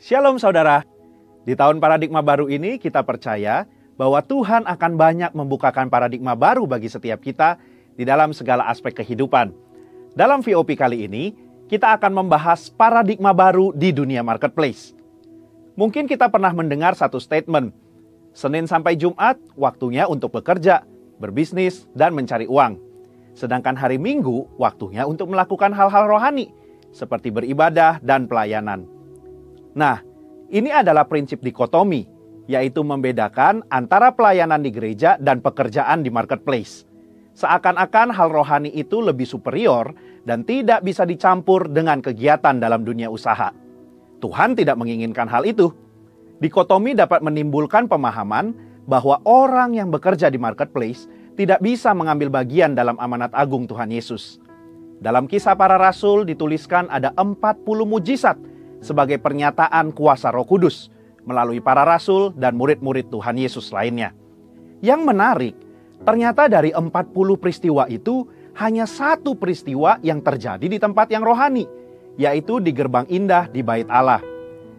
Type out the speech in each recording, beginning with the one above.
Shalom saudara, di tahun paradigma baru ini kita percaya bahwa Tuhan akan banyak membukakan paradigma baru bagi setiap kita di dalam segala aspek kehidupan. Dalam VOP kali ini, kita akan membahas paradigma baru di dunia marketplace. Mungkin kita pernah mendengar satu statement, Senin sampai Jumat waktunya untuk bekerja, berbisnis, dan mencari uang. Sedangkan hari Minggu waktunya untuk melakukan hal-hal rohani, seperti beribadah dan pelayanan. Nah, ini adalah prinsip dikotomi, yaitu membedakan antara pelayanan di gereja dan pekerjaan di marketplace. Seakan-akan hal rohani itu lebih superior dan tidak bisa dicampur dengan kegiatan dalam dunia usaha. Tuhan tidak menginginkan hal itu. Dikotomi dapat menimbulkan pemahaman bahwa orang yang bekerja di marketplace tidak bisa mengambil bagian dalam amanat agung Tuhan Yesus. Dalam Kisah Para Rasul dituliskan ada 40 mujizat sebagai pernyataan kuasa Roh Kudus melalui para rasul dan murid-murid Tuhan Yesus lainnya. Yang menarik, ternyata dari 40 peristiwa itu hanya satu peristiwa yang terjadi di tempat yang rohani, yaitu di gerbang indah di Bait Allah.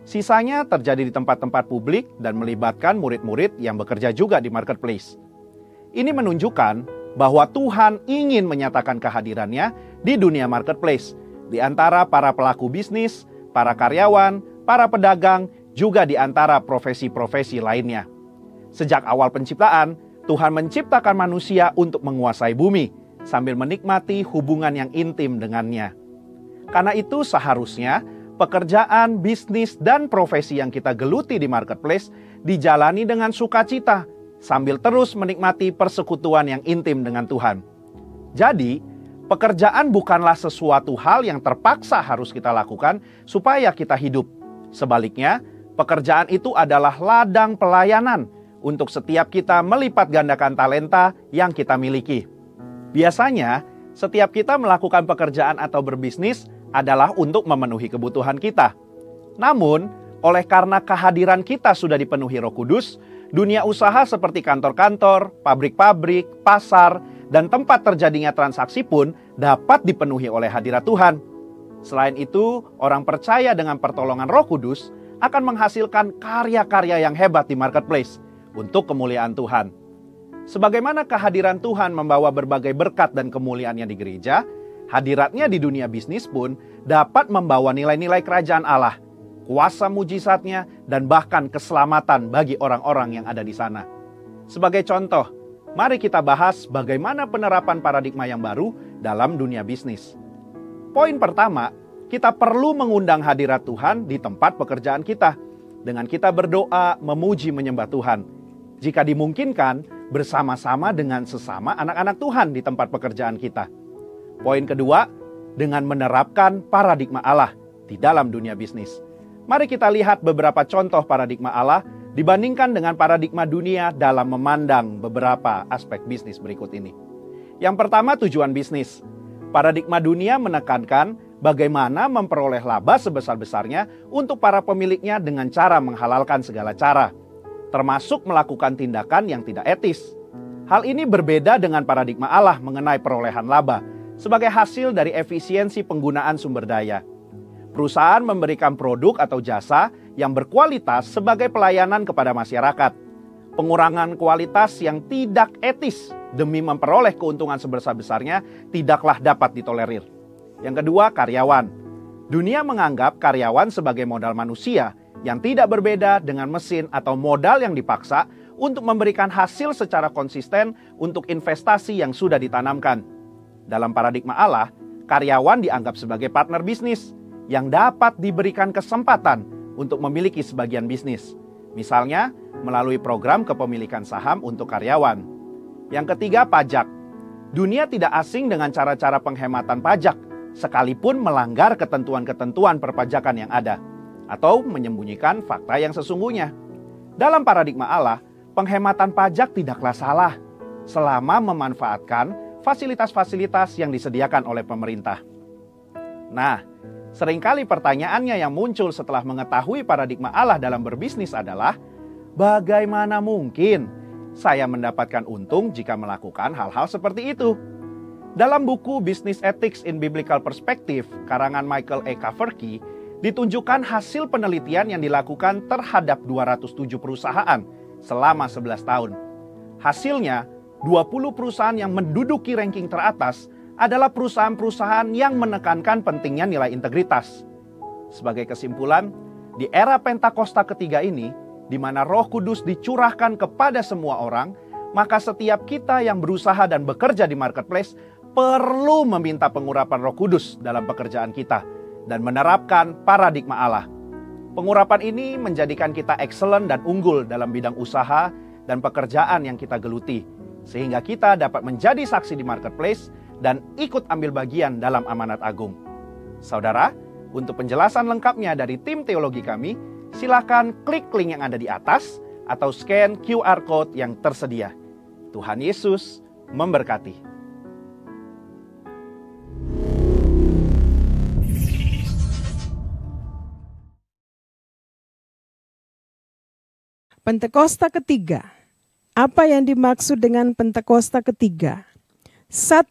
Sisanya terjadi di tempat-tempat publik dan melibatkan murid-murid yang bekerja juga di marketplace. Ini menunjukkan bahwa Tuhan ingin menyatakan kehadirannya di dunia marketplace, di antara para pelaku bisnis, para karyawan, para pedagang, juga di antara profesi-profesi lainnya. Sejak awal penciptaan, Tuhan menciptakan manusia untuk menguasai bumi, sambil menikmati hubungan yang intim dengannya. Karena itu seharusnya pekerjaan, bisnis, dan profesi yang kita geluti di marketplace dijalani dengan sukacita, sambil terus menikmati persekutuan yang intim dengan Tuhan. Jadi, pekerjaan bukanlah sesuatu hal yang terpaksa harus kita lakukan supaya kita hidup. Sebaliknya, pekerjaan itu adalah ladang pelayanan untuk setiap kita melipat gandakan talenta yang kita miliki. Biasanya, setiap kita melakukan pekerjaan atau berbisnis adalah untuk memenuhi kebutuhan kita. Namun, oleh karena kehadiran kita sudah dipenuhi Roh Kudus, dunia usaha seperti kantor-kantor, pabrik-pabrik, pasar, dan tempat terjadinya transaksi pun dapat dipenuhi oleh hadirat Tuhan. Selain itu, orang percaya dengan pertolongan Roh Kudus akan menghasilkan karya-karya yang hebat di marketplace untuk kemuliaan Tuhan. Sebagaimana kehadiran Tuhan membawa berbagai berkat dan kemuliaannya di gereja, hadiratnya di dunia bisnis pun dapat membawa nilai-nilai kerajaan Allah, kuasa mujizatnya, dan bahkan keselamatan bagi orang-orang yang ada di sana. Sebagai contoh, mari kita bahas bagaimana penerapan paradigma yang baru dalam dunia bisnis. Poin pertama, kita perlu mengundang hadirat Tuhan di tempat pekerjaan kita. Dengan kita berdoa, memuji, menyembah Tuhan. Jika dimungkinkan, bersama-sama dengan sesama anak-anak Tuhan di tempat pekerjaan kita. Poin kedua, dengan menerapkan paradigma Allah di dalam dunia bisnis. Mari kita lihat beberapa contoh paradigma Allah dibandingkan dengan paradigma dunia dalam memandang beberapa aspek bisnis berikut ini. Yang pertama, tujuan bisnis. Paradigma dunia menekankan bagaimana memperoleh laba sebesar-besarnya untuk para pemiliknya dengan cara menghalalkan segala cara, termasuk melakukan tindakan yang tidak etis. Hal ini berbeda dengan paradigma Allah mengenai perolehan laba sebagai hasil dari efisiensi penggunaan sumber daya. Perusahaan memberikan produk atau jasa yang berkualitas sebagai pelayanan kepada masyarakat. Pengurangan kualitas yang tidak etis demi memperoleh keuntungan sebesar-besarnya tidaklah dapat ditolerir. Yang kedua, karyawan. Dunia menganggap karyawan sebagai modal manusia yang tidak berbeda dengan mesin atau modal yang dipaksa untuk memberikan hasil secara konsisten untuk investasi yang sudah ditanamkan. Dalam paradigma Allah, karyawan dianggap sebagai partner bisnis yang dapat diberikan kesempatan untuk memiliki sebagian bisnis. Misalnya, melalui program kepemilikan saham untuk karyawan. Yang ketiga, pajak. Dunia tidak asing dengan cara-cara penghematan pajak, sekalipun melanggar ketentuan-ketentuan perpajakan yang ada, atau menyembunyikan fakta yang sesungguhnya. Dalam paradigma Allah, penghematan pajak tidaklah salah, selama memanfaatkan fasilitas-fasilitas yang disediakan oleh pemerintah. Nah, seringkali pertanyaannya yang muncul setelah mengetahui paradigma Allah dalam berbisnis adalah, bagaimana mungkin saya mendapatkan untung jika melakukan hal-hal seperti itu? Dalam buku Business Ethics in Biblical Perspective, karangan Michael E. Kaverke, ditunjukkan hasil penelitian yang dilakukan terhadap 207 perusahaan selama 11 tahun. Hasilnya, 20 perusahaan yang menduduki ranking teratas adalah perusahaan-perusahaan yang menekankan pentingnya nilai integritas. Sebagai kesimpulan, di era Pentakosta ketiga ini, di mana Roh Kudus dicurahkan kepada semua orang, maka setiap kita yang berusaha dan bekerja di marketplace perlu meminta pengurapan Roh Kudus dalam pekerjaan kita dan menerapkan paradigma Allah. Pengurapan ini menjadikan kita excellent dan unggul dalam bidang usaha dan pekerjaan yang kita geluti, sehingga kita dapat menjadi saksi di marketplace dan ikut ambil bagian dalam amanat agung. Saudara, untuk penjelasan lengkapnya dari tim teologi kami, silakan klik link yang ada di atas atau scan QR Code yang tersedia. Tuhan Yesus memberkati. Pentakosta ketiga. Apa yang dimaksud dengan Pentakosta ketiga? 1.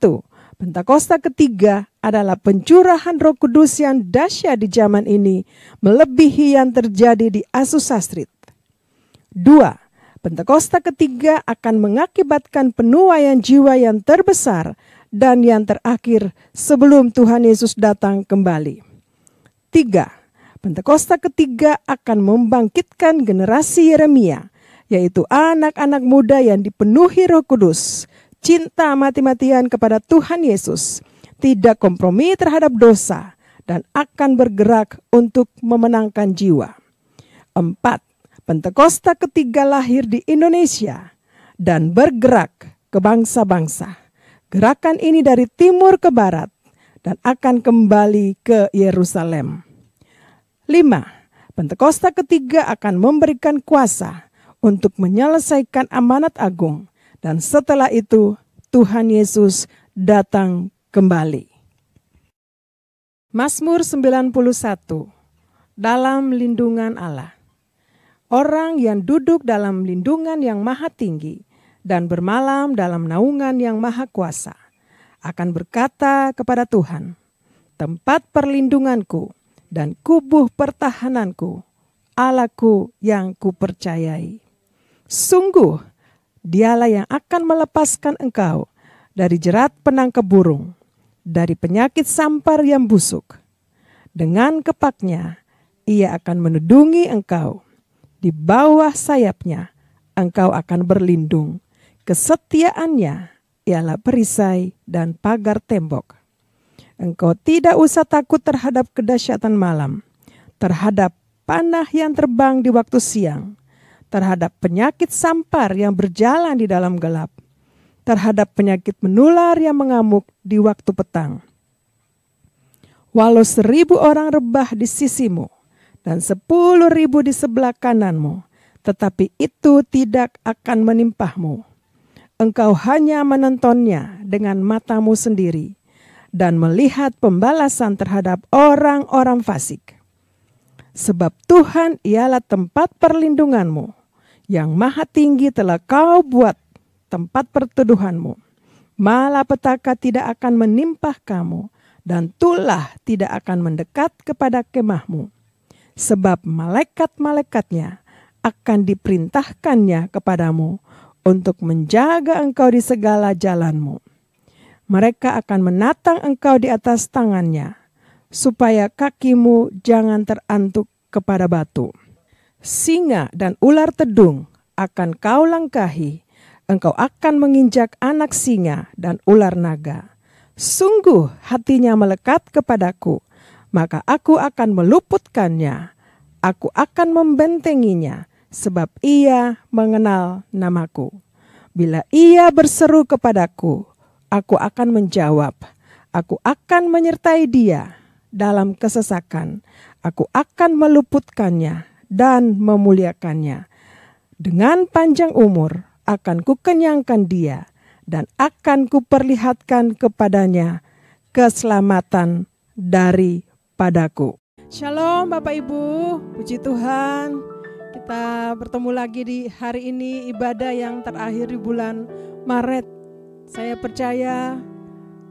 Pentakosta ketiga adalah pencurahan Roh Kudus yang dahsyat di zaman ini, melebihi yang terjadi di Azusa Street. 2. Pentakosta ketiga akan mengakibatkan penuaian jiwa yang terbesar dan yang terakhir sebelum Tuhan Yesus datang kembali. 3. Pentakosta ketiga akan membangkitkan generasi Yeremia, yaitu anak-anak muda yang dipenuhi Roh Kudus, cinta mati-matian kepada Tuhan Yesus, tidak kompromi terhadap dosa, dan akan bergerak untuk memenangkan jiwa. 4. Pentakosta ketiga lahir di Indonesia dan bergerak ke bangsa-bangsa. Gerakan ini dari timur ke barat dan akan kembali ke Yerusalem. 5. Pentakosta ketiga akan memberikan kuasa untuk menyelesaikan amanat agung, dan setelah itu Tuhan Yesus datang kembali. Mazmur 91. Dalam lindungan Allah. Orang yang duduk dalam lindungan yang maha tinggi dan bermalam dalam naungan yang maha kuasa akan berkata kepada Tuhan, tempat perlindunganku dan kubuh pertahananku, Allahku yang kupercayai. Sungguh, Dialah yang akan melepaskan engkau dari jerat penangkap burung, dari penyakit sampar yang busuk. Dengan kepaknya, Ia akan menudungi engkau. Di bawah sayapnya, engkau akan berlindung. Kesetiaannya ialah perisai dan pagar tembok. Engkau tidak usah takut terhadap kedahsyatan malam, terhadap panah yang terbang di waktu siang, terhadap penyakit sampar yang berjalan di dalam gelap, terhadap penyakit menular yang mengamuk di waktu petang. Walau 1000 orang rebah di sisimu dan 10.000 di sebelah kananmu, tetapi itu tidak akan menimpahmu. Engkau hanya menontonnya dengan matamu sendiri dan melihat pembalasan terhadap orang-orang fasik. Sebab Tuhan ialah tempat perlindunganmu, yang maha tinggi telah kau buat tempat perteduhanmu. Malapetaka tidak akan menimpah kamu, dan tulah tidak akan mendekat kepada kemahmu. Sebab malaikat-malaikatnya akan diperintahkannya kepadamu untuk menjaga engkau di segala jalanmu. Mereka akan menatang engkau di atas tangannya, supaya kakimu jangan terantuk kepada batu. Singa dan ular tedung akan kau langkahi, engkau akan menginjak anak singa dan ular naga. Sungguh hatinya melekat kepadaku, maka aku akan meluputkannya. Aku akan membentenginya, sebab ia mengenal namaku. Bila ia berseru kepadaku, aku akan menjawab. Aku akan menyertai dia dalam kesesakan. Aku akan meluputkannya dan memuliakannya. Dengan panjang umur akan kukenyangkan dia, dan akan kuperlihatkan kepadanya keselamatan daripadaku. Shalom Bapak Ibu, puji Tuhan. Kita bertemu lagi di hari ini, ibadah yang terakhir di bulan Maret. Saya percaya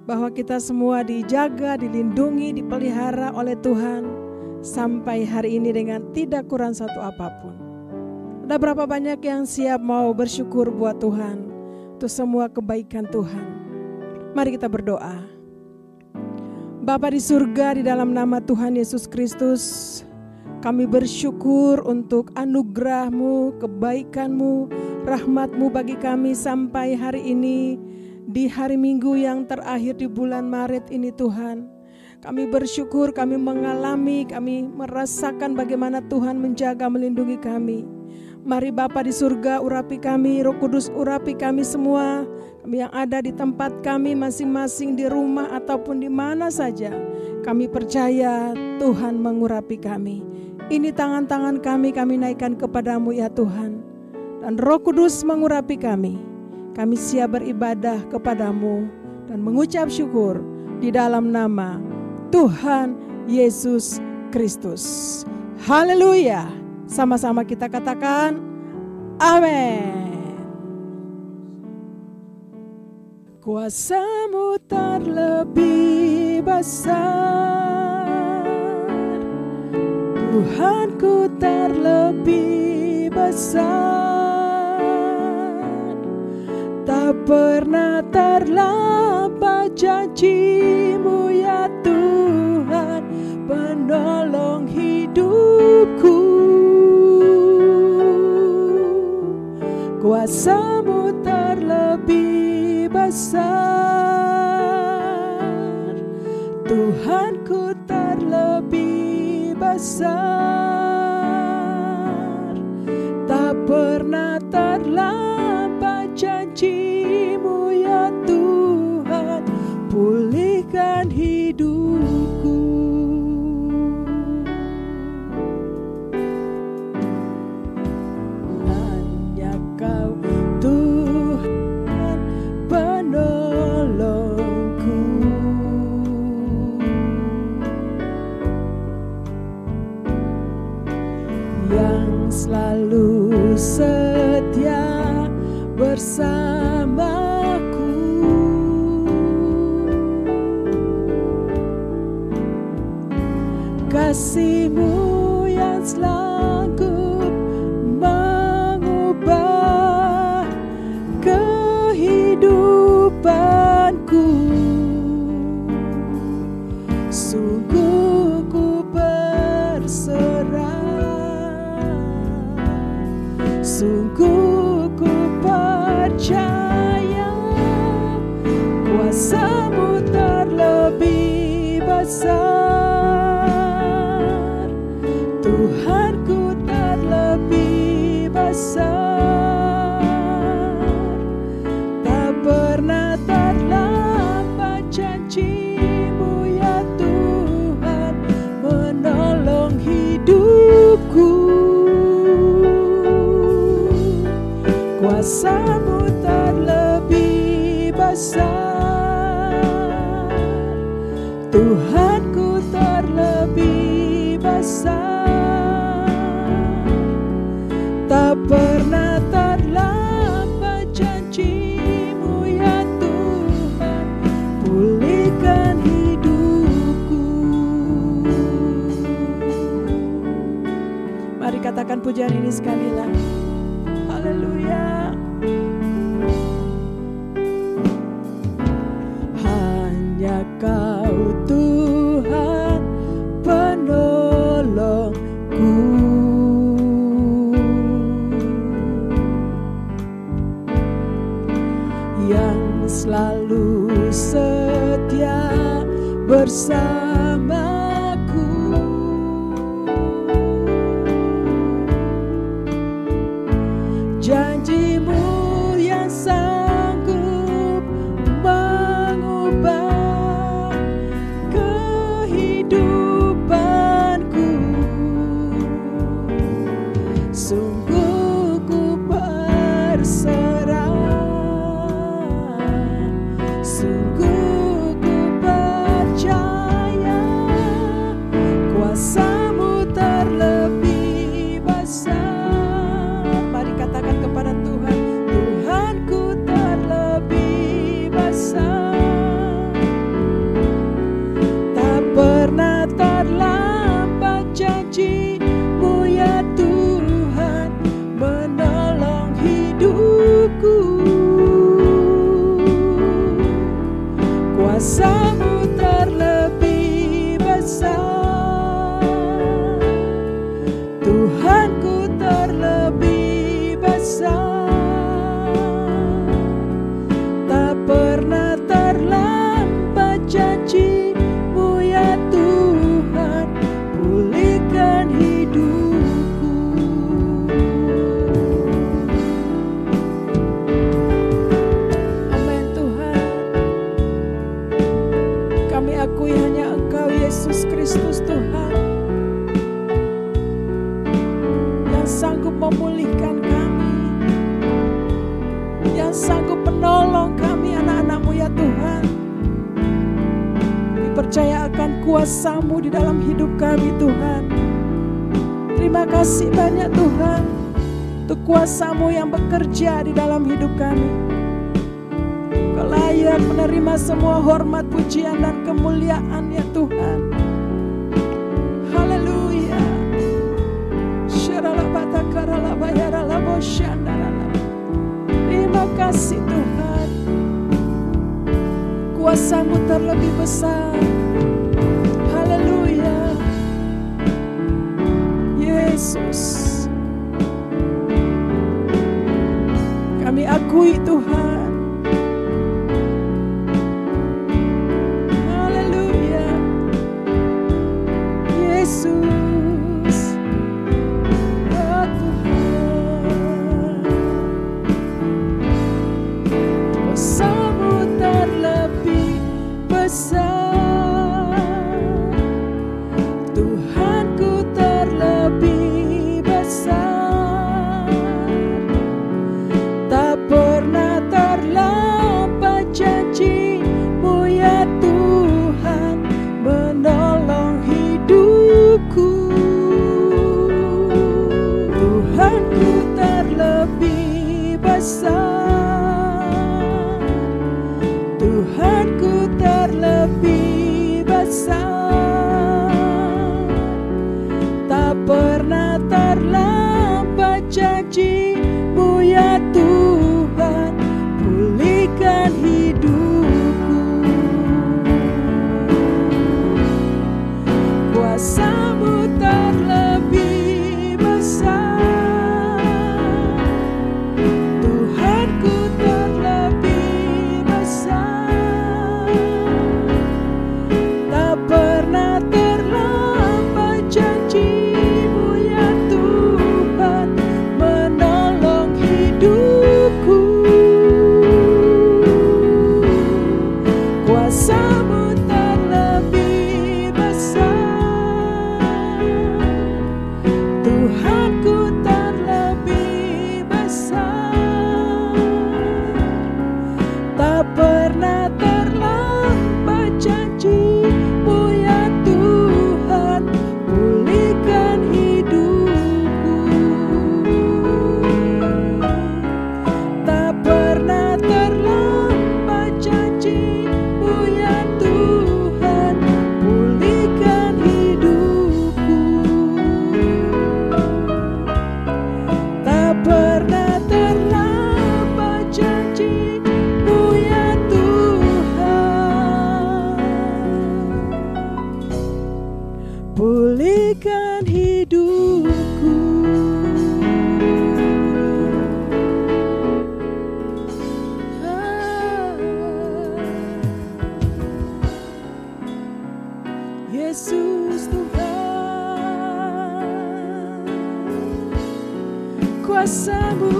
bahwa kita semua dijaga, dilindungi, dipelihara oleh Tuhan. sampai hari ini dengan tidak kurang satu apapun. Ada berapa banyak yang siap mau bersyukur buat Tuhan untuk semua kebaikan Tuhan? Mari kita berdoa. Bapa di surga, di dalam nama Tuhan Yesus Kristus, kami bersyukur untuk anugerah-Mu, kebaikan-Mu, rahmat-Mu bagi kami sampai hari ini, di hari Minggu yang terakhir di bulan Maret ini Tuhan. Kami bersyukur, kami mengalami, kami merasakan bagaimana Tuhan menjaga, melindungi kami. Mari Bapa di surga, urapi kami, Roh Kudus urapi kami semua, kami yang ada di tempat kami masing-masing, di rumah ataupun di mana saja. Kami percaya Tuhan mengurapi kami. Ini tangan-tangan kami naikkan kepadamu ya Tuhan. Dan Roh Kudus mengurapi kami. Kami siap beribadah kepadamu dan mengucap syukur di dalam nama Tuhan Yesus Kristus. Haleluya. Sama-sama kita katakan amin. Kuasa-Mu terlebih besar, Tuhanku terlebih besar. Tak pernah terlambat janji-Mu ya Tuhan, penolong hidupku. Kuasa-Mu terlebih besar, Tuhanku terlebih besar. Tak pernah terlambat janji-Mu ya Tuhan, pulihkan hidupku. Selalu setia bersamaku, kasih-Mu yang sanggup mengubah kehidupanku. Sungguh ku berserah, sungguh ku percaya, kuasa-Mu terlebih besar, Tuhanku terlebih besar. Tak pernah terlambat janji-Mu ya Tuhan, menolong hidupku. Kuasa-Mu terlebih besar, Tuhanku terlebih besar. Tak pernah terlambat janji-Mu ya Tuhan, pulihkan hidupku. Mari katakan pujian ini sekali lagi. Haleluya. Hanya Kau Tuhan penolongku, yang selalu setia bersamaku. Janji-Mu yang sanggup mengubah kehidupanku. Sungguh ku berserah, sungguh ku percaya, Yesus Kristus Tuhan, yang sanggup memulihkan kami, yang sanggup menolong kami anak-anak-Mu ya Tuhan. Dipercaya akan kuasa-Mu di dalam hidup kami Tuhan. Terima kasih banyak Tuhan untuk kuasa-Mu yang bekerja di dalam hidup kami. Kau layak menerima semua hormat, pujian, dan kemuliaan ya Tuhan. Haleluya. Terima kasih Tuhan. Kuasa-Mu terlebih besar. Haleluya. Yesus, kami akui Tuhan. Haleluya. Yesus, oh Tuhan, kuasa-Mu terlebih besar. Tuhanku terlebih besar. Tak pernah terlambat janji-Mu ya Tuhan menolong hidupku. Tuhanku terlebih besar. Tuhanku terlebih besar. Tak pernah terlambat janji-Mu ya Tuhan pulihkan hidupku. Kuasa-Mu terlebih besar. Tuhanku terlebih besar. Tak pernah terlambat janji-Mu ya Tuhan menolong hidupku. Kuasa-Mu terlebih besar. Tuhanku terlebih besar. Tak pernah terlambat janji-Mu ya Tuhan pulihkan hidupku. Tak pernah terlambat janji-Mu ya Tuhan pulihkan hidupku. Tak pernah terlambat janji-Mu ya Tuhan pulihkan hidupku. Yesus Tuhan, kuasa-Mu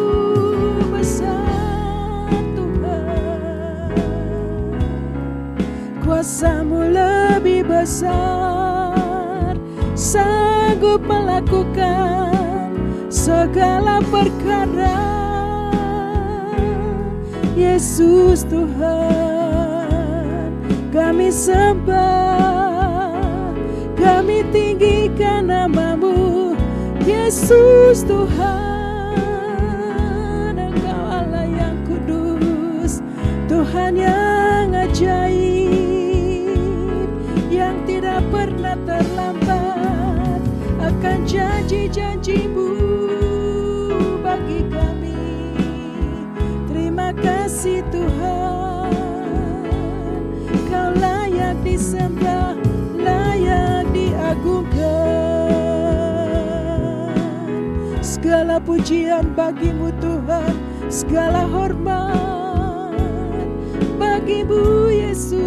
besar Tuhan. Kuasa-Mu lebih besar, sanggup melakukan segala perkara. Yesus Tuhan, kami sembah, kami tinggikan nama-Mu. Yesus Tuhan, Engkau Allah yang kudus, Tuhan yang ajaib, yang tidak pernah terlambat akan janji-janji-Mu bagi kami. Terima kasih Tuhan, Kau layak disembah, layak diagungkan. Segala pujian bagi-Mu Tuhan, segala hormat bagi-Mu Yesus.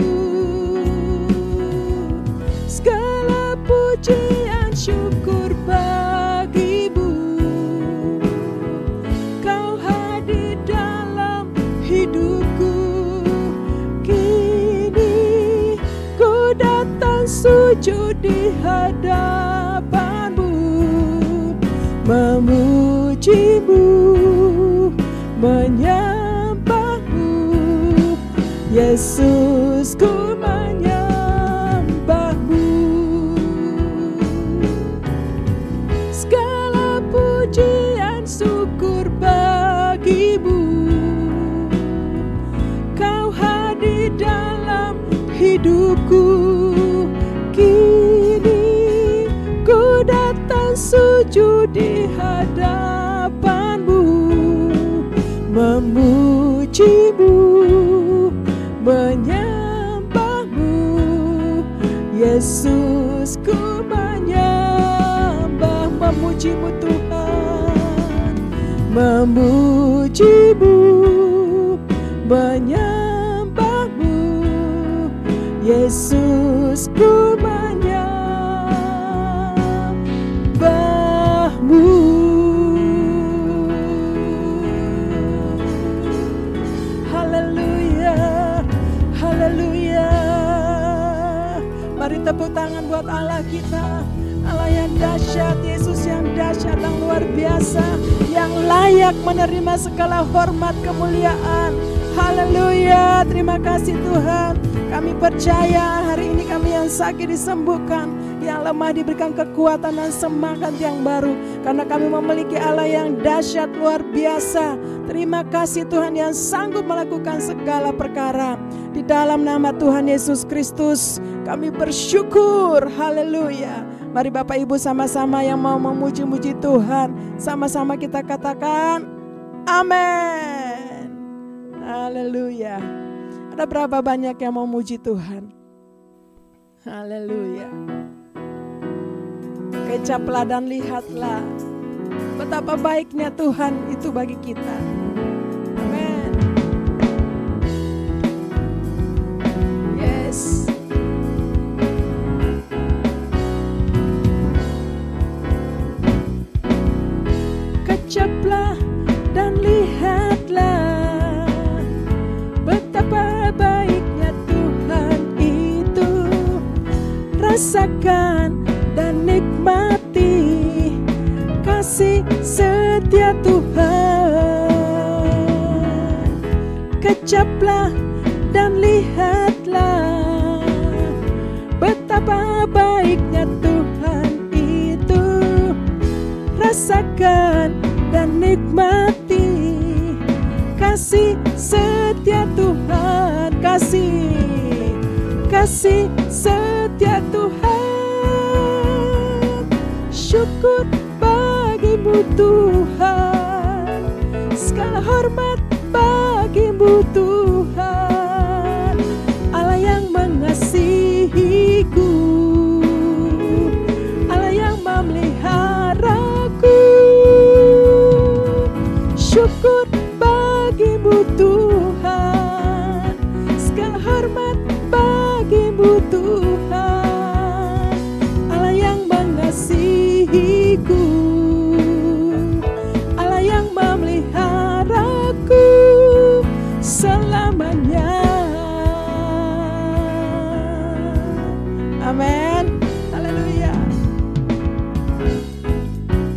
Segala pujian syukur bagi-Mu. Kau hadir dalam hidupku. Kini ku datang sujud di hadapan-Mu, memuji-Mu, menyembah-Mu. Yesus, ku menyembah-Mu. Segala pujian syukur bagi-Mu. Kau hadir dalam hidupku. Kini ku datang sujud di hadapan-Mu, memuji-Mu, menyembah-Mu. Yesus, ku menyembah, memuji-Mu Tuhan, memuji-Mu, menyembah-Mu. Yesus, ku menyembah-Mu. Haleluya, haleluya. Mari tepuk tangan buat Allah kita, Allah yang dahsyat, Yesus yang dahsyat dan luar biasa, yang layak menerima segala hormat kemuliaan. Haleluya, terima kasih Tuhan. Kami percaya hari ini kami yang sakit disembuhkan, yang lemah diberikan kekuatan dan semangat yang baru, karena kami memiliki Allah yang dahsyat luar biasa. Terima kasih Tuhan yang sanggup melakukan segala perkara. Di dalam nama Tuhan Yesus Kristus kami bersyukur. Haleluya. Mari Bapak Ibu sama-sama yang mau memuji-muji Tuhan, sama-sama kita katakan amin. Haleluya. Ada berapa banyak yang mau muji Tuhan? Haleluya. Kecaplah dan lihatlah betapa baiknya Tuhan itu bagi kita. Amin. Yes. Kecaplah dan lihatlah betapa baiknya Tuhan itu. Rasakan dan nikmati kasih setia Tuhan. Kecaplah dan lihatlah betapa baiknya Tuhan itu. Rasakan dan nikmati kasih setia Tuhan. Kasih setia Tuhan. Syukur bagi-Mu Tuhan, segala hormat bagi-Mu Tuhan. Allah yang mengasihiku, Allah yang memeliharaku. Syukur bagi-Mu Tuhan, segala hormat bagi-Mu Tuhan. Allah yang mengasihiku, Allah yang memeliharaku selamanya. Amin. Haleluya.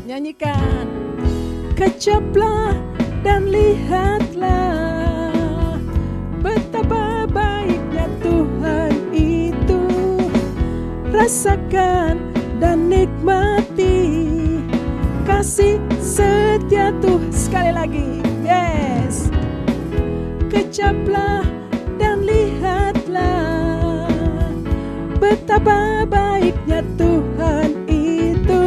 Nyanyikan. Kecaplah dan lihatlah betapa baiknya Tuhan itu. Rasakan dan nikmati kasih setia Tuhan. Sekali lagi, yes. Kecaplah dan lihatlah betapa baiknya Tuhan itu.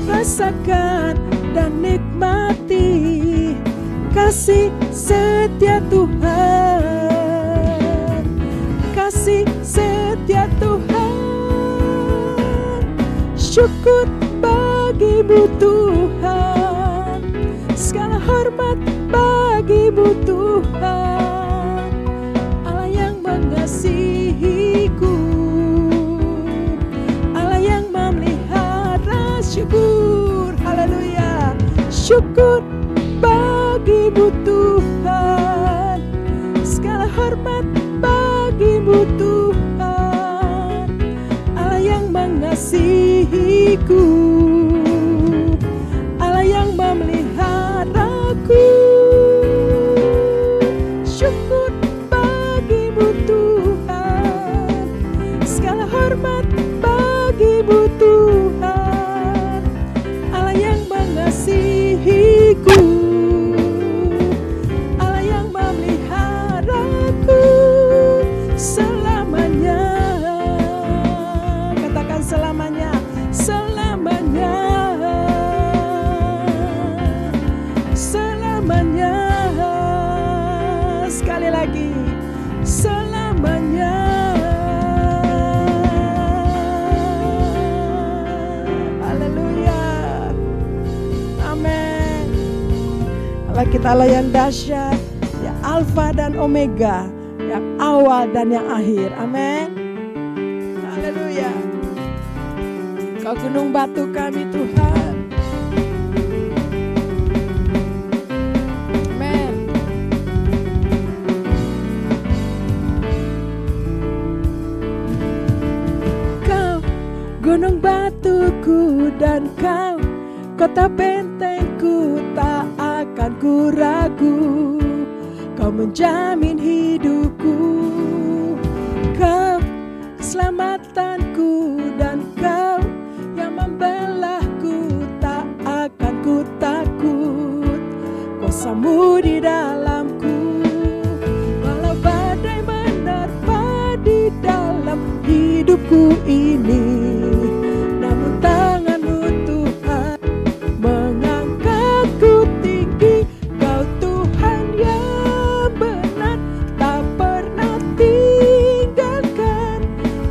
Rasakan dan nikmati kasih setia Tuhan. Kasih setia Tuhan. Syukur bagi-Mu Tuhan, segala hormat bagi-Mu Tuhan. Allah yang mengasihiku, Allah yang memelihara. Syukur, haleluya. Syukur bagi-Mu Tuhan, segala hormat bagi-Mu Tuhan. Allah yang mengasihiku, Allah yang memeliharaku. Syukur bagimu Tuhan, segala hormat bagimu Tuhan, Allah yang mengasihiku, Allah yang memeliharaku selamanya. Katakan selamanya, selamanya, selamanya. Sekali lagi, selamanya. Haleluya. Amin. Allah kita Allah yang dahsyat, yang Alfa dan Omega, yang awal dan yang akhir. Amin. Haleluya. Kau gunung batu kami Tuhan. Amin. Kau gunung batuku dan kau kota bentengku, tak akan ku ragu. Kau menjamin hidupku, kau keselamatanku, dan kau yang membelahku, tak akan ku takut. Kuasamu di dalamku, walau badai menerpa di dalam hidupku ini, namun tanganmu Tuhan mengangkatku tinggi. Kau Tuhan yang benar, tak pernah tinggalkan,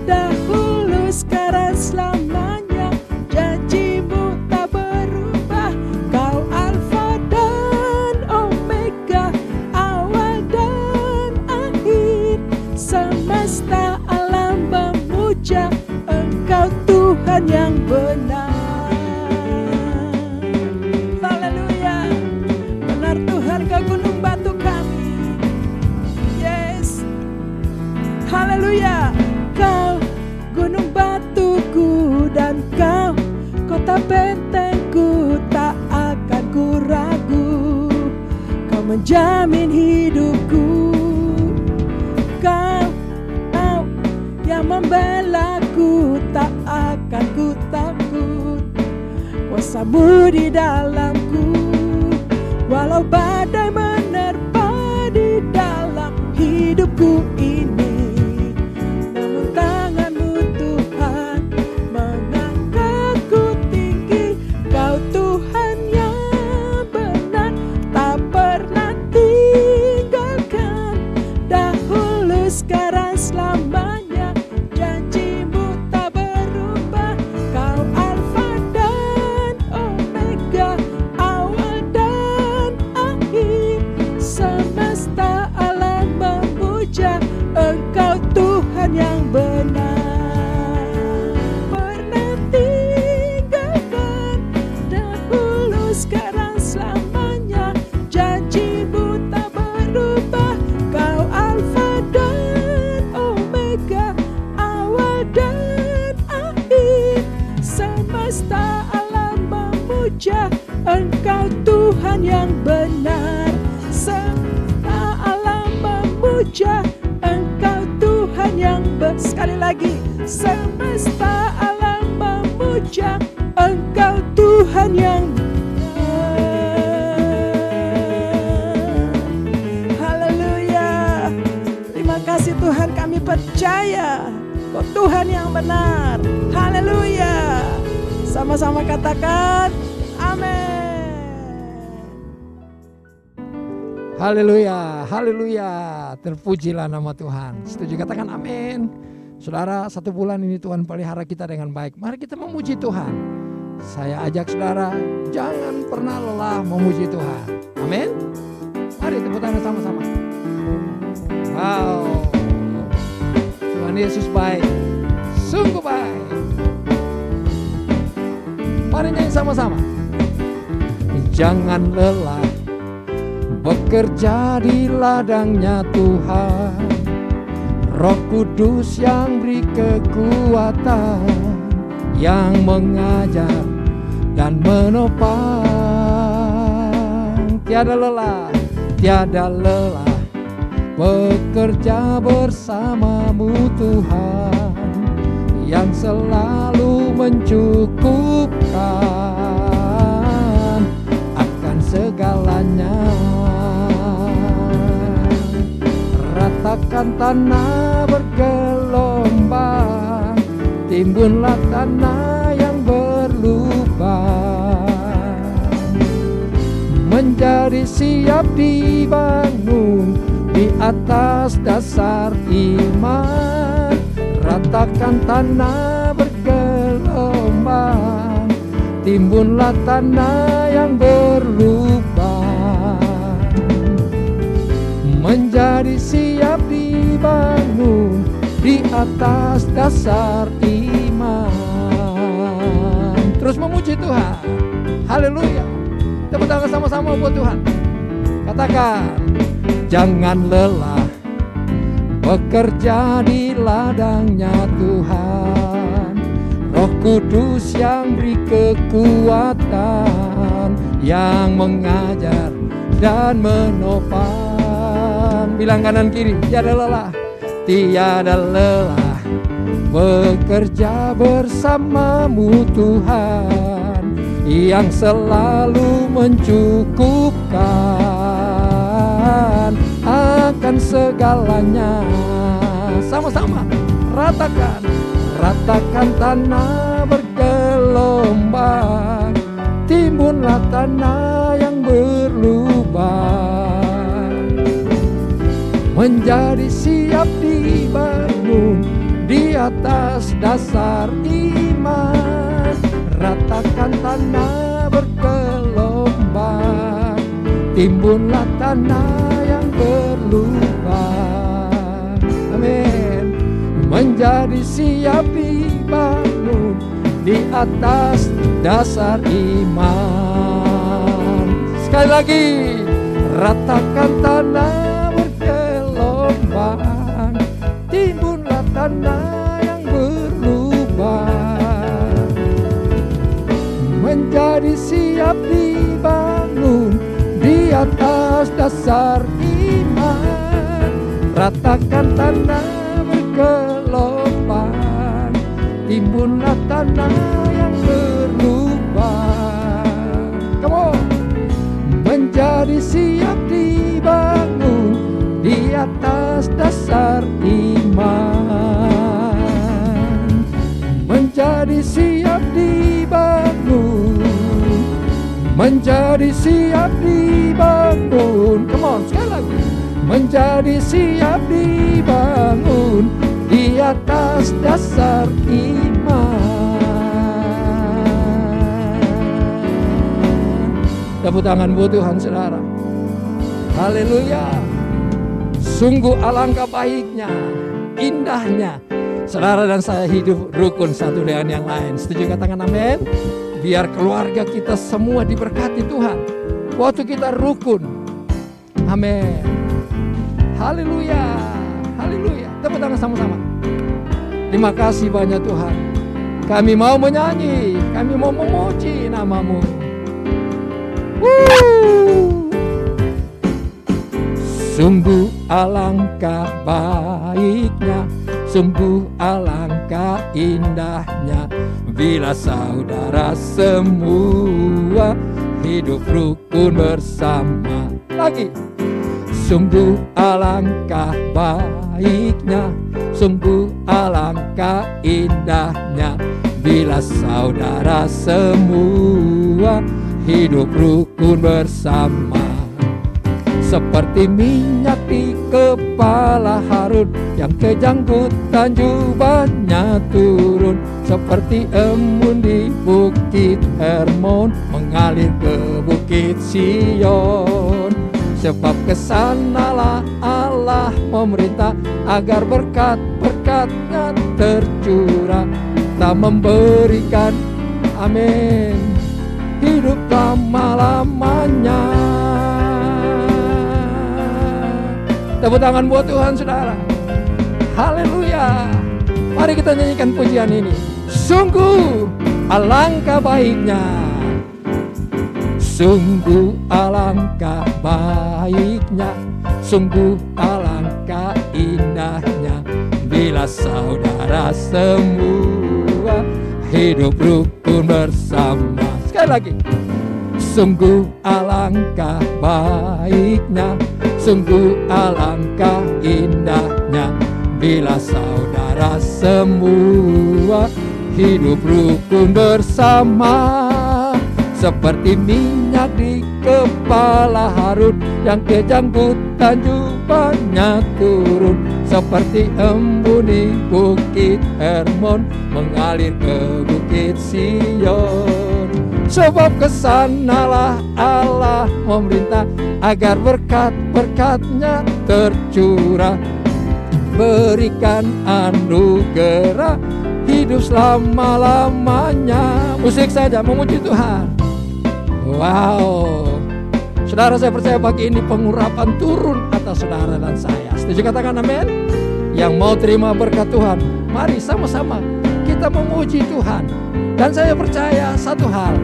dahulu sekarang selamanya. Janjimu tak berubah. Kau Alfa dan Omega, awal dan akhir. Semesta alam memuja Engkau Tuhan yang benar. Haleluya. Benar Tuhan, Kau gunung batu kami. Yes. Haleluya. Kau gunung batuku dan kau kota bentengku, tak akan ku ragu. Kau menjamin hidupku, kau yang membelaku, tak akan ku takut. Kuasamu di dalamku, walau badai menerpa di dalam hidupku ini, namun tanganmu Tuhan mengangkatku tinggi. Kau Tuhan yang benar, tak pernah tinggalkan, dahulu sekarang selamanya. Janjimu tak berubah. Kau Alfa dan Omega, awal dan akhir. Semesta alam memuja Engkau Tuhan yang benar. Pernah tinggalkan, dahulu sekarang selamanya. Janjimu tak berubah. Kau Alfa dan Omega, awal dan akhir. Semesta alam memuja Engkau Tuhan yang benar. Semesta alam memuja Engkau Tuhan yang benar. Sekali lagi, semesta alam memuja Engkau Tuhan yang benar. Haleluya. Terima kasih Tuhan, kami percaya Kau Tuhan yang benar. Haleluya. Sama-sama katakan amin. Haleluya, haleluya. Terpujilah nama Tuhan. Setuju katakan amin. Saudara, 1 bulan ini Tuhan pelihara kita dengan baik. Mari kita memuji Tuhan. Saya ajak saudara, jangan pernah lelah memuji Tuhan. Amin. Mari tepuk tangan sama-sama. Wow, Tuhan Yesus baik, sungguh baik. Mari nyanyi sama-sama. Jangan lelah bekerja di ladangnya Tuhan, Roh Kudus yang beri kekuatan. yang mengajar dan menopang. Tiada lelah bekerja bersamamu Tuhan, yang selalu mencukupkan akan segalanya. Ratakan tanah bergelombang, timbunlah tanah yang berlubang, menjadi siap dibangun di atas dasar iman. Ratakan tanah bergelombang, timbunlah tanah yang berlubang, menjadi siap dibangun di atas dasar iman. Terus memuji Tuhan. Haleluya. Tepuk tangan sama-sama buat Tuhan. Katakan, jangan lelah bekerja di ladangnya Tuhan. Roh Kudus yang beri kekuatan, yang mengajar dan menopang. Bilang kanan kiri, tiada lelah bekerja bersamamu Tuhan, yang selalu mencukupkan akan segalanya. Sama-sama ratakan tanah bergelombang, timbunlah tanah yang berlubang, menjadi siap dibangun di atas dasar iman. Ratakan tanah bergelombang, timbunlah tanah yang berlubang. Amin. Menjadi siap dibangun di atas dasar iman. Sekali lagi, ratakan tanah bergelombang, timbunlah tanah yang berlubang, menjadi siap dibangun di atas dasar iman. Ratakan tanah bergelombang, timbunlah tanah yang berlubang. Come on. Menjadi siap dibangun di atas dasar iman, menjadi siap dibangun, menjadi siap dibangun. Come on, sekali lagi. Menjadi siap dibangun di atas dasar iman. Tepuk tangan buat Tuhan, saudara. Haleluya. Sungguh alangkah baiknya, indahnya saudara dan saya hidup rukun satu dengan yang lain. Setuju katakan amin? Biar keluarga kita semua diberkati Tuhan waktu kita rukun. Amin. Haleluya. Haleluya. Tepuk tangan sama-sama. Terima kasih banyak Tuhan. Kami mau menyanyi, kami mau memuji nama-Mu. Sungguh alangkah baiknya, sungguh alangkah indahnya, bila saudara semua hidup rukun bersama. Lagi. Sungguh alangkah baiknya, sungguh alangkah indahnya, bila saudara semua hidup rukun bersama. Seperti minyak di kepala Harun, yang ke janggutan jubahnya turun, seperti embun di bukit Hermon, mengalir ke bukit Sion. Sebab kesanalah Allah memerintah, agar berkat-berkatnya tercurah, tak memberikan, amin, hidup lama-lamanya. Tepuk tangan buat Tuhan, saudara. Haleluya. Mari kita nyanyikan pujian ini. Sungguh alangkah baiknya, sungguh alangkah baiknya, sungguh alangkah indahnya, bila saudara semua hidup rukun bersama. Sekali lagi. Sungguh alangkah baiknya, sungguh alangkah indahnya, bila saudara semua hidup rukun bersama. Seperti minyak di kepala Harun, yang kejanggutan jubahnya turun. Seperti embun di bukit Hermon, mengalir ke bukit Sion. Sebab kesanalah Allah memerintah, agar berkat-berkatnya tercurah. Berikan anugerah hidup selama-lamanya. Musik saja memuji Tuhan. Wow. Saudara, saya percaya pagi ini pengurapan turun atas saudara dan saya. Setuju katakan amin? Yang mau terima berkat Tuhan, mari sama-sama kita memuji Tuhan. Dan saya percaya satu hal,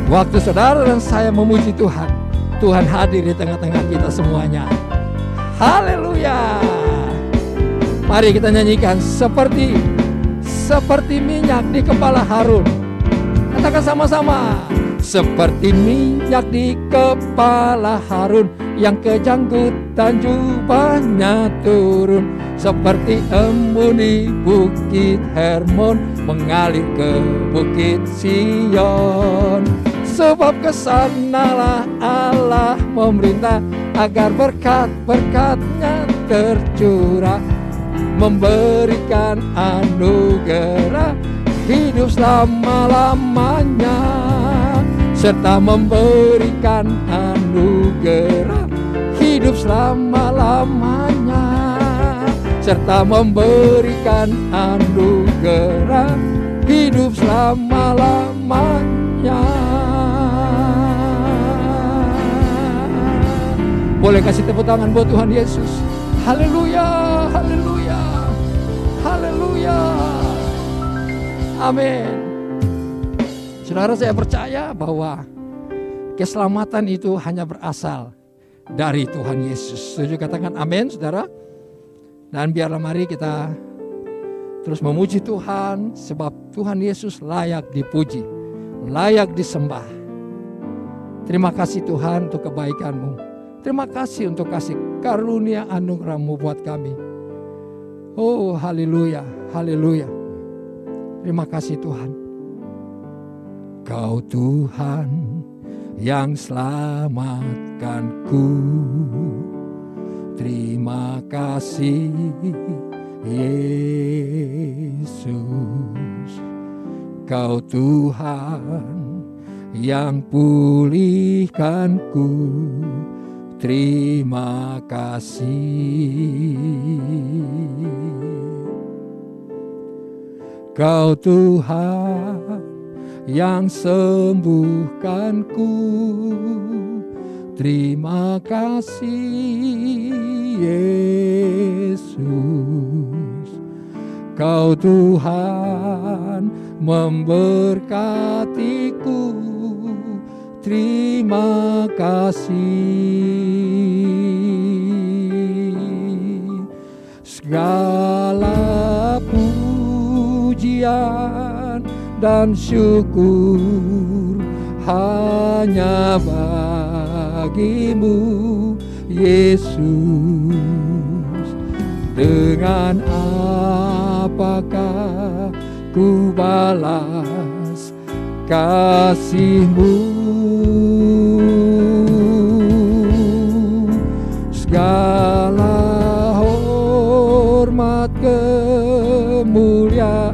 waktu saudara dan saya memuji Tuhan, Tuhan hadir di tengah-tengah kita semuanya. Haleluya. Mari kita nyanyikan seperti minyak di kepala Harun. Katakan sama-sama. Seperti minyak di kepala Harun, yang kejanggutan jubahnya turun. Seperti embun di bukit Hermon, mengalir ke bukit Sion. Sebab kesanalah Allah memerintah, agar berkat-berkatnya tercurah. Memberikan anugerah hidup selama-lamanya, serta memberikan anugerah hidup selama-lamanya, serta memberikan anugerah hidup selama-lamanya. Boleh kasih tepuk tangan buat Tuhan Yesus. Haleluya, haleluya, haleluya. Amin. Saudara, saya percaya bahwa keselamatan itu hanya berasal dari Tuhan Yesus. Setuju katakan amin, saudara? Dan biarlah mari kita terus memuji Tuhan, sebab Tuhan Yesus layak dipuji, layak disembah. Terima kasih Tuhan untuk kebaikan-Mu. Terima kasih untuk kasih karunia anugerah-Mu buat kami. Oh, haleluya, haleluya. Terima kasih Tuhan. Kau Tuhan yang selamatkanku. Terima kasih Yesus. Kau Tuhan yang pulihkanku. Terima kasih. Kau Tuhan yang sembuhkanku. Terima kasih Yesus. Kau Tuhan memberkatiku. Terima kasih. Segala pujian dan syukur hanya bagimu Yesus. Dengan apakah ku balas kasih-Mu? Segala hormat kemuliaan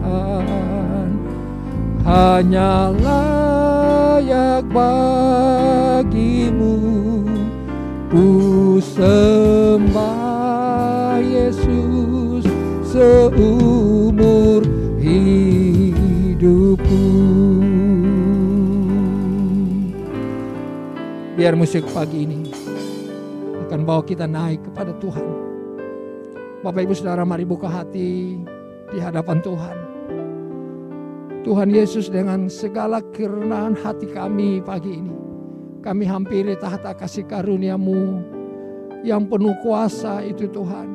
hanya layak bagimu. Ku sembah Yesus seumur hidupku. Biar musik pagi ini akan bawa kita naik kepada Tuhan. Bapak Ibu Saudara, mari buka hati, di hadapan Tuhan. Tuhan Yesus, dengan segala kerendahan hati kami pagi ini, kami hampiri tahta kasih karunia-Mu yang penuh kuasa itu Tuhan.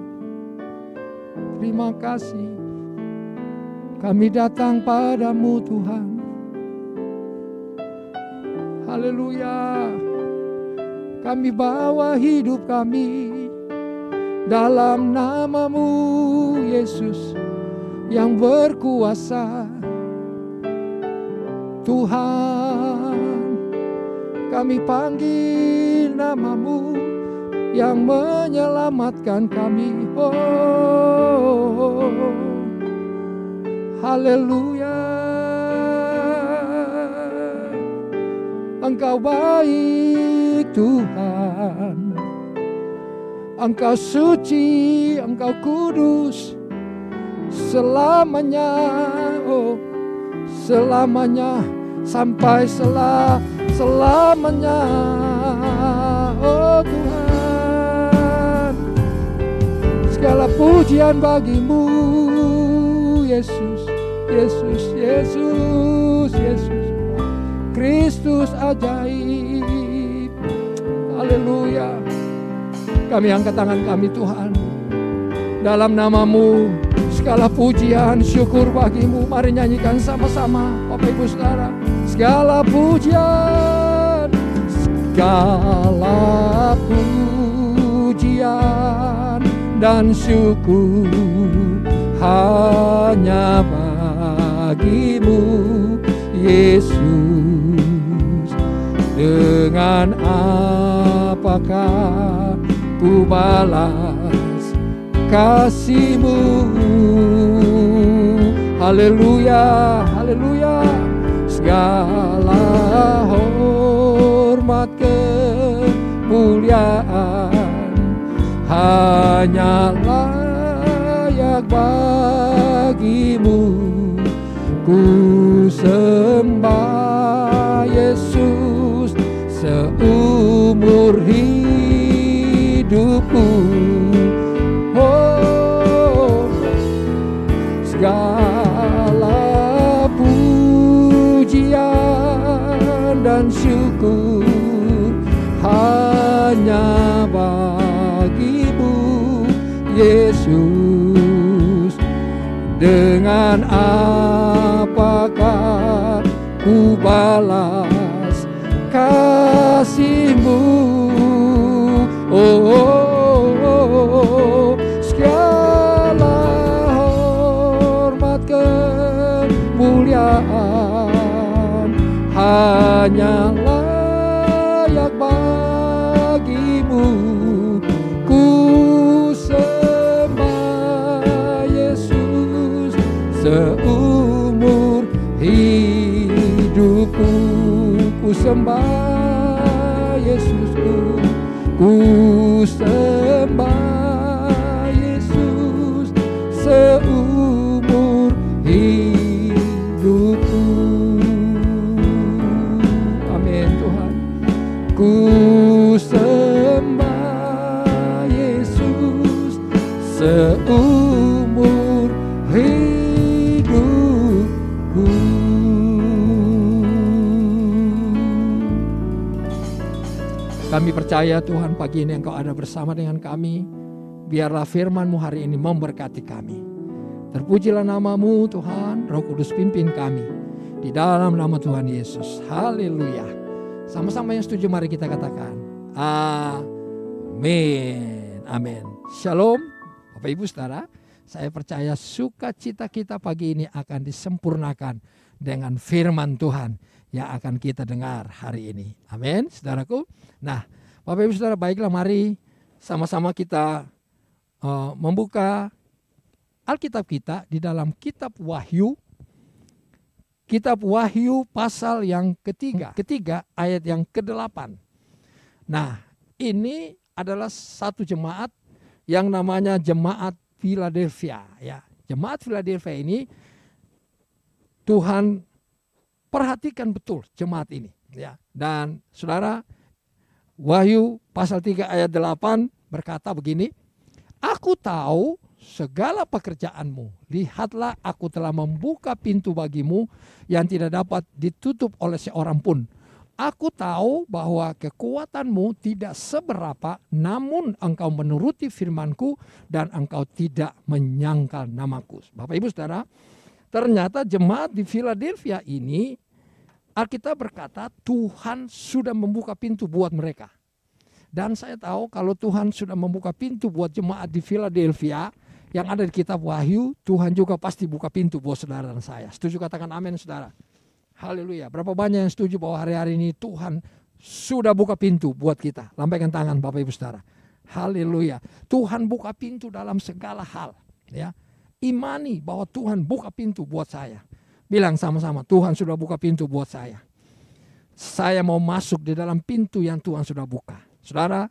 Terima kasih. Kami datang padamu Tuhan. Haleluya. Kami bawa hidup kami dalam nama-Mu Yesus yang berkuasa. Tuhan, kami panggil nama-Mu yang menyelamatkan kami. Oh, haleluya. Engkau baik Tuhan, Engkau suci, Engkau kudus selamanya. Oh, selamanya sampai selamanya. Oh Tuhan, segala pujian bagi-Mu Yesus, Yesus, Yesus, Yesus, Kristus ajaib. Haleluya. Kami angkat tangan kami Tuhan, dalam nama-Mu segala pujian, syukur bagi-Mu. Mari nyanyikan sama-sama Bapak Ibu Saudara. Segala pujian, segala pujian dan syukur hanya bagi-Mu Yesus. Dengan apakah ku balas kasih-Mu? Haleluya, haleluya. Segala hormat kemuliaan hanya layak bagi-Mu. Ku sembah Yesus seumur hidupku. Oh, segala pujian dan syukur hanya bagi-Mu Yesus. Dengan apakah ku balas kasih-Mu? Oh, oh, oh. Segala hormat kemuliaan hanya layak bagi-Mu. Ku sembah Yesus seumur hidupku. Ku sembah Yesusku, ku sembah Yesus seumur hidupku. Amin Tuhan. Ku sembah Yesus seumur hidupku. Kami percaya Tuhan, pagi ini Engkau ada bersama dengan kami. Biarlah firman-Mu hari ini memberkati kami. Terpujilah nama-Mu Tuhan. Roh Kudus pimpin kami di dalam nama Tuhan Yesus. Haleluya. Sama-sama yang setuju mari kita katakan amin. Amin. Shalom Bapak Ibu Saudara. Saya percaya sukacita kita pagi ini akan disempurnakan dengan firman Tuhan yang akan kita dengar hari ini. Amin, saudaraku. Nah, Bapak Ibu Saudara, baiklah mari sama-sama kita membuka Alkitab kita di dalam kitab Wahyu. Kitab Wahyu pasal yang ketiga ayat yang ke-8. Nah, ini adalah satu jemaat yang namanya Jemaat Philadelphia. Ya, Jemaat Philadelphia ini Tuhan perhatikan betul jemaat ini, ya. Dan saudara, Wahyu pasal 3 ayat 8 berkata begini, aku tahu segala pekerjaanmu. Lihatlah, aku telah membuka pintu bagimu yang tidak dapat ditutup oleh seorang pun. Aku tahu bahwa kekuatanmu tidak seberapa, namun engkau menuruti firmanku dan engkau tidak menyangkal namaku. Bapak Ibu Saudara, ternyata jemaat di Philadelphia ini, Alkitab berkata Tuhan sudah membuka pintu buat mereka. Dan saya tahu kalau Tuhan sudah membuka pintu buat jemaat di Philadelphia yang ada di kitab Wahyu, Tuhan juga pasti buka pintu buat saudara dan saya. Setuju katakan amin saudara. Haleluya. Berapa banyak yang setuju bahwa hari-hari ini Tuhan sudah buka pintu buat kita. Lambaikan tangan Bapak Ibu Saudara. Haleluya. Tuhan buka pintu dalam segala hal. Ya. Imani bahwa Tuhan buka pintu buat saya. Bilang sama-sama, Tuhan sudah buka pintu buat saya. Saya mau masuk di dalam pintu yang Tuhan sudah buka. Saudara,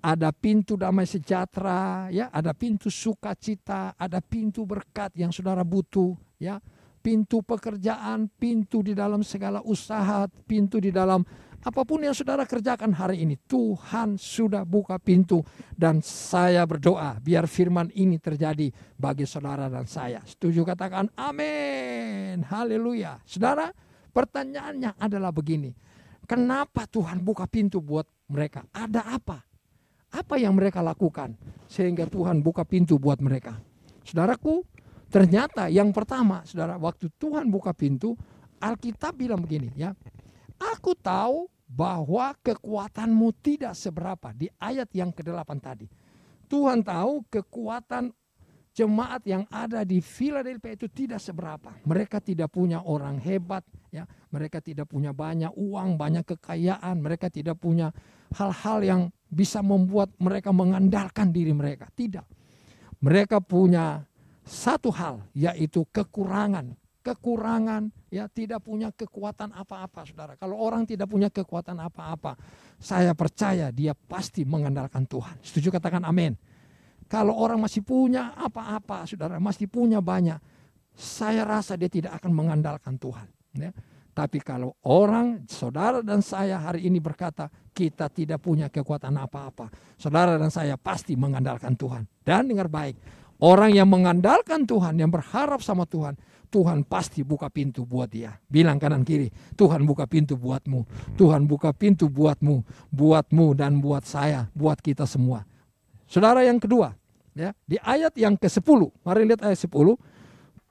ada pintu damai sejahtera, ya, ada pintu sukacita, ada pintu berkat yang saudara butuh, ya. Pintu pekerjaan, pintu di dalam segala usaha, pintu di dalam apapun yang saudara kerjakan hari ini. Tuhan sudah buka pintu dan saya berdoa biar firman ini terjadi bagi saudara dan saya. Setuju katakan amin. Haleluya. Saudara, pertanyaannya adalah begini. Kenapa Tuhan buka pintu buat mereka? Ada apa? Apa yang mereka lakukan sehingga Tuhan buka pintu buat mereka? Saudaraku, ternyata yang pertama, saudara, waktu Tuhan buka pintu, Alkitab bilang begini, ya. Aku tahu bahwa kekuatanmu tidak seberapa. Di ayat yang ke-8 tadi. Tuhan tahu kekuatan jemaat yang ada di Philadelphia itu tidak seberapa. Mereka tidak punya orang hebat, ya. Mereka tidak punya banyak uang, banyak kekayaan. Mereka tidak punya hal-hal yang bisa membuat mereka mengandalkan diri mereka. Tidak. Mereka punya satu hal, yaitu kekurangan. Kekurangan, ya, tidak punya kekuatan apa-apa, saudara. Kalau orang tidak punya kekuatan apa-apa, saya percaya dia pasti mengandalkan Tuhan. Setuju katakan amin. Kalau orang masih punya apa-apa, saudara, masih punya banyak, saya rasa dia tidak akan mengandalkan Tuhan, ya. Tapi kalau orang, saudara dan saya hari ini berkata, kita tidak punya kekuatan apa-apa, saudara dan saya pasti mengandalkan Tuhan. Dan dengar baik, orang yang mengandalkan Tuhan, yang berharap sama Tuhan, Tuhan pasti buka pintu buat dia. Bilang kanan kiri, Tuhan buka pintu buatmu. Tuhan buka pintu buatmu dan buat saya, buat kita semua. Saudara, yang kedua, ya, di ayat yang ke-10, mari lihat ayat 10.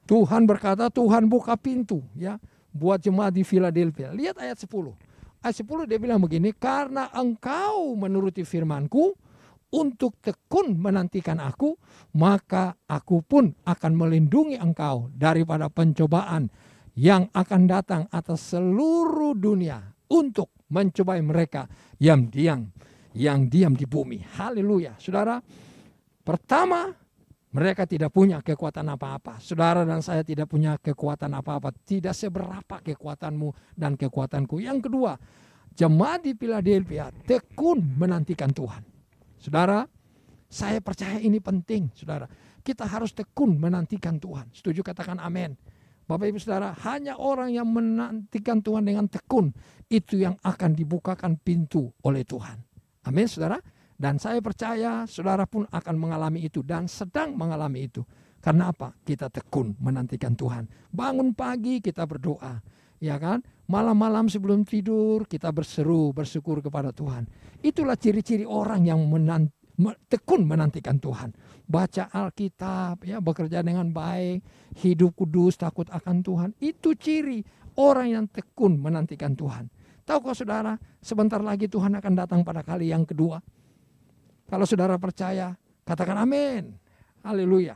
Tuhan berkata, Tuhan buka pintu, ya, buat jemaat di Philadelphia. Lihat ayat 10. Ayat 10 dia bilang begini, karena engkau menuruti firmanku, untuk tekun menantikan aku, maka aku pun akan melindungi engkau daripada pencobaan yang akan datang atas seluruh dunia untuk mencobai mereka yang diam di bumi. Haleluya. Saudara, pertama, mereka tidak punya kekuatan apa-apa. Saudara dan saya tidak punya kekuatan apa-apa. Tidak seberapa kekuatanmu dan kekuatanku. Yang kedua, jemaat di Philadelphia tekun menantikan Tuhan. Saudara, saya percaya ini penting, saudara. Kita harus tekun menantikan Tuhan. Setuju katakan amin. Bapak Ibu Saudara, hanya orang yang menantikan Tuhan dengan tekun, itu yang akan dibukakan pintu oleh Tuhan. Amin, saudara. Dan saya percaya saudara pun akan mengalami itu dan sedang mengalami itu. Karena apa? Kita tekun menantikan Tuhan. Bangun pagi kita berdoa, ya kan? Malam-malam sebelum tidur kita bersyukur kepada Tuhan. Itulah ciri-ciri orang yang tekun menantikan Tuhan. Baca Alkitab, ya, bekerja dengan baik, hidup kudus, takut akan Tuhan. Itu ciri orang yang tekun menantikan Tuhan. Tahukah saudara, sebentar lagi Tuhan akan datang pada kali yang kedua. Kalau saudara percaya, katakan amin. Haleluya.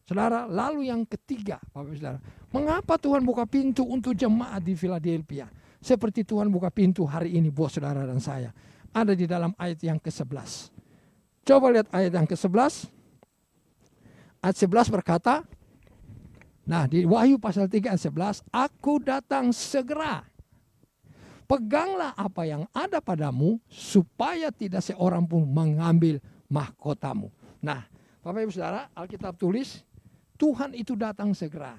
Saudara, lalu yang ketiga, Bapak Saudara, mengapa Tuhan buka pintu untuk jemaat di Philadelphia? Seperti Tuhan buka pintu hari ini buat saudara dan saya. Ada di dalam ayat yang ke-11. Coba lihat ayat yang ke-11. Ayat 11 berkata, nah di Wahyu pasal 3 ayat 11, aku datang segera. Peganglah apa yang ada padamu, supaya tidak seorang pun mengambil mahkotamu. Nah, Bapak Ibu Saudara, Alkitab tulis, Tuhan itu datang segera.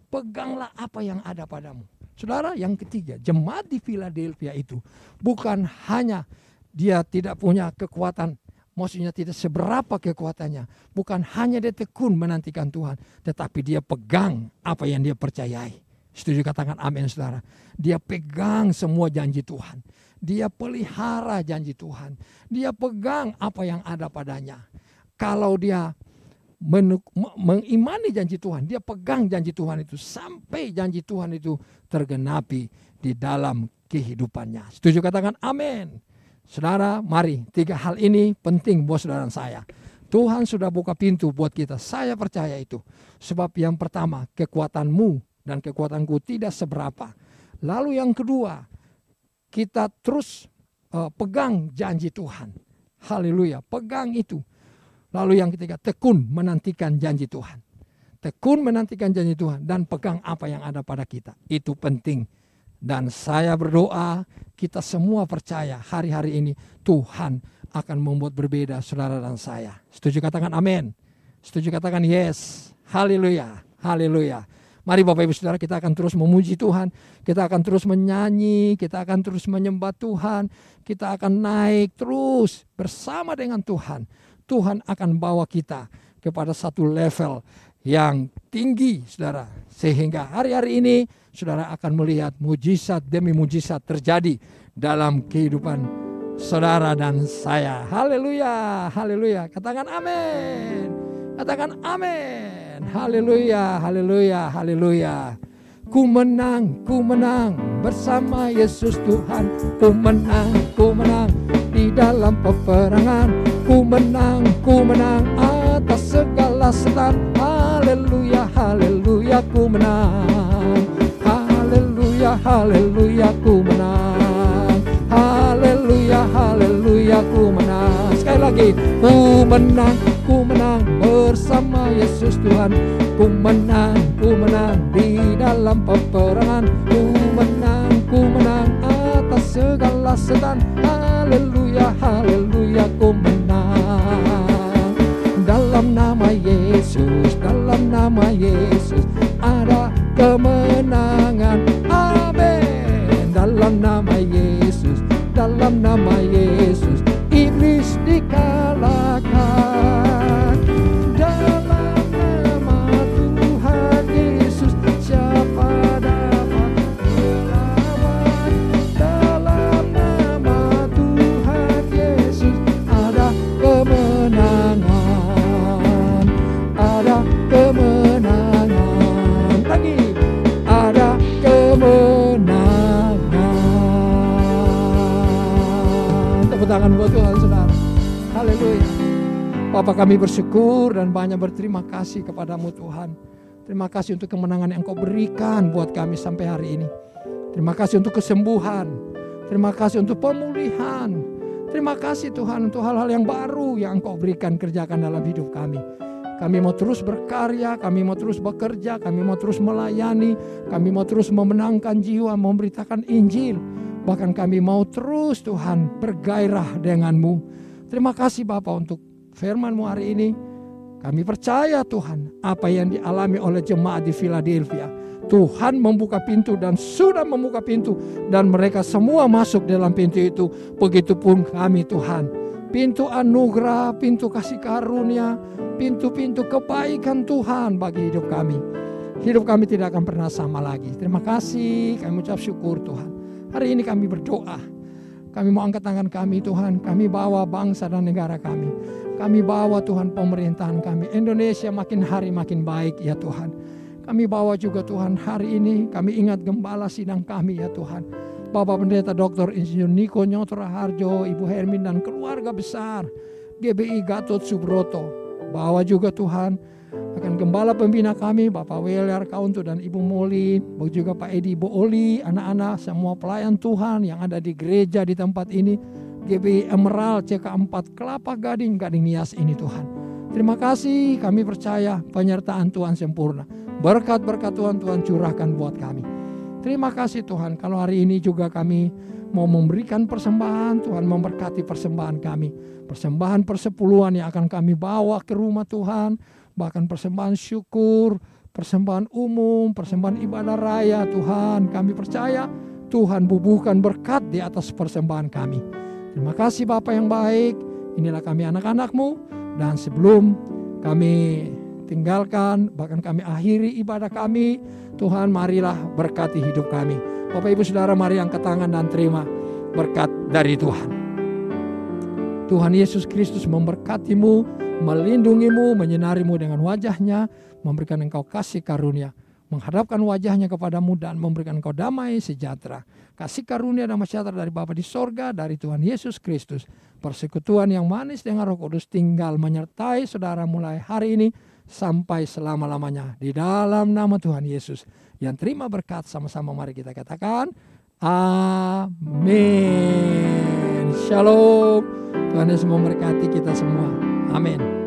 Peganglah apa yang ada padamu. Saudara, yang ketiga, jemaat di Philadelphia itu bukan hanya dia tidak punya kekuatan Maksudnya tidak seberapa kekuatannya. Bukan hanya dia tekun menantikan Tuhan, tetapi dia pegang apa yang dia percayai. Setuju, katakan amin saudara. Dia pegang semua janji Tuhan. Dia pelihara janji Tuhan. Dia pegang apa yang ada padanya. Kalau dia mengimani janji Tuhan, dia pegang janji Tuhan itu sampai janji Tuhan itu tergenapi di dalam kehidupannya. Setuju, katakan amin. Saudara, mari 3 hal ini penting buat saudara dan saya. Tuhan sudah buka pintu buat kita. Saya percaya itu. Sebab yang pertama, kekuatanmu dan kekuatanku tidak seberapa. Lalu yang kedua, kita terus pegang janji Tuhan. Haleluya, pegang itu. Lalu yang ketiga, tekun menantikan janji Tuhan. Tekun menantikan janji Tuhan dan pegang apa yang ada pada kita. Itu penting. Dan saya berdoa, kita semua percaya hari-hari ini Tuhan akan membuat berbeda saudara dan saya. Setuju, katakan amin. Setuju, katakan yes. Haleluya, haleluya. Mari Bapak Ibu Saudara, kita akan terus memuji Tuhan. Kita akan terus menyanyi, kita akan terus menyembah Tuhan. Kita akan naik terus bersama dengan Tuhan. Tuhan akan bawa kita kepada satu level yang tinggi, saudara. Sehingga hari-hari ini saudara akan melihat mujizat demi mujizat terjadi dalam kehidupan saudara dan saya. Haleluya, haleluya. Katakan amin. Katakan amin. Haleluya, haleluya, haleluya. Ku menang bersama Yesus Tuhan. Ku menang di dalam peperangan. Ku menang atas segala setan. Haleluya, haleluya, ku menang. Haleluya, haleluya, ku menang. Haleluya, haleluya, ku menang. Sekali lagi, ku menang bersama Yesus Tuhan. Ku menang di dalam peperangan. Ku menang atas segala setan. Haleluya, haleluya, ku menang. Dalam nama Yesus ada kemenangan. Amin. Dalam nama Yesus iblis dikalahkan. Dalam nama Tuhan Yesus siapa dapat melawan? Dalam nama Tuhan Yesus ada kemenangan. Ada kemenangan. Lagi ada kemenangan. Tepuk tangan buat Tuhan saudara. Haleluya. Bapa, kami bersyukur dan banyak berterima kasih kepadamu Tuhan. Terima kasih untuk kemenangan yang Kau berikan buat kami sampai hari ini. Terima kasih untuk kesembuhan. Terima kasih untuk pemulihan. Terima kasih Tuhan untuk hal-hal yang baru yang Kau berikan kerjakan dalam hidup kami. Kami mau terus berkarya, kami mau terus bekerja, kami mau terus melayani, kami mau terus memenangkan jiwa, memberitakan Injil. Bahkan kami mau terus Tuhan bergairah denganmu. Terima kasih Bapa untuk firman-Mu hari ini. Kami percaya Tuhan apa yang dialami oleh jemaat di Philadelphia. Tuhan membuka pintu dan sudah membuka pintu. Dan mereka semua masuk dalam pintu itu. Begitupun kami Tuhan. Pintu anugerah, pintu kasih karunia, pintu-pintu kebaikan Tuhan bagi hidup kami. Hidup kami tidak akan pernah sama lagi. Terima kasih, kami ucap syukur Tuhan. Hari ini kami berdoa. Kami mau angkat tangan kami Tuhan. Kami bawa bangsa dan negara kami. Kami bawa Tuhan pemerintahan kami. Indonesia makin hari makin baik ya Tuhan. Kami bawa juga Tuhan hari ini. Kami ingat gembala sidang kami ya Tuhan. Bapak Pendeta Dr. Insinyur Niko Nyoto Raharjo, Ibu Hermin dan keluarga besar GBI Gatot Subroto. Bawa juga Tuhan akan gembala pembina kami, Bapak Weler Kauntu dan Ibu Molin, juga Pak Edi Booli, anak-anak, semua pelayan Tuhan yang ada di gereja di tempat ini, GBI Emerald CK4 Kelapa Gading Nias ini Tuhan. Terima kasih, kami percaya penyertaan Tuhan sempurna. Berkat-berkat Tuhan curahkan buat kami. Terima kasih Tuhan, kalau hari ini juga kami mau memberikan persembahan, Tuhan memberkati persembahan kami. Persembahan persepuluhan yang akan kami bawa ke rumah Tuhan, bahkan persembahan syukur, persembahan umum, persembahan ibadah raya Tuhan. Kami percaya Tuhan bubuhkan berkat di atas persembahan kami. Terima kasih Bapa yang baik, inilah kami anak-anak-Mu, dan sebelum kami tinggalkan, bahkan kami akhiri ibadah kami, Tuhan marilah berkati hidup kami. Bapak Ibu Saudara, mari angkat tangan dan terima berkat dari Tuhan. Tuhan Yesus Kristus memberkatimu, melindungimu, menyinarimu dengan wajahnya, memberikan engkau kasih karunia, menghadapkan wajahnya kepadamu dan memberikan engkau damai sejahtera. Kasih karunia dan sejahtera dari Bapa di sorga, dari Tuhan Yesus Kristus, persekutuan yang manis dengan Roh Kudus tinggal menyertai saudara mulai hari ini sampai selama-lamanya. Di dalam nama Tuhan Yesus yang terima berkat, sama-sama mari kita katakan amin. Shalom. Tuhan Yesus memberkati kita semua. Amin.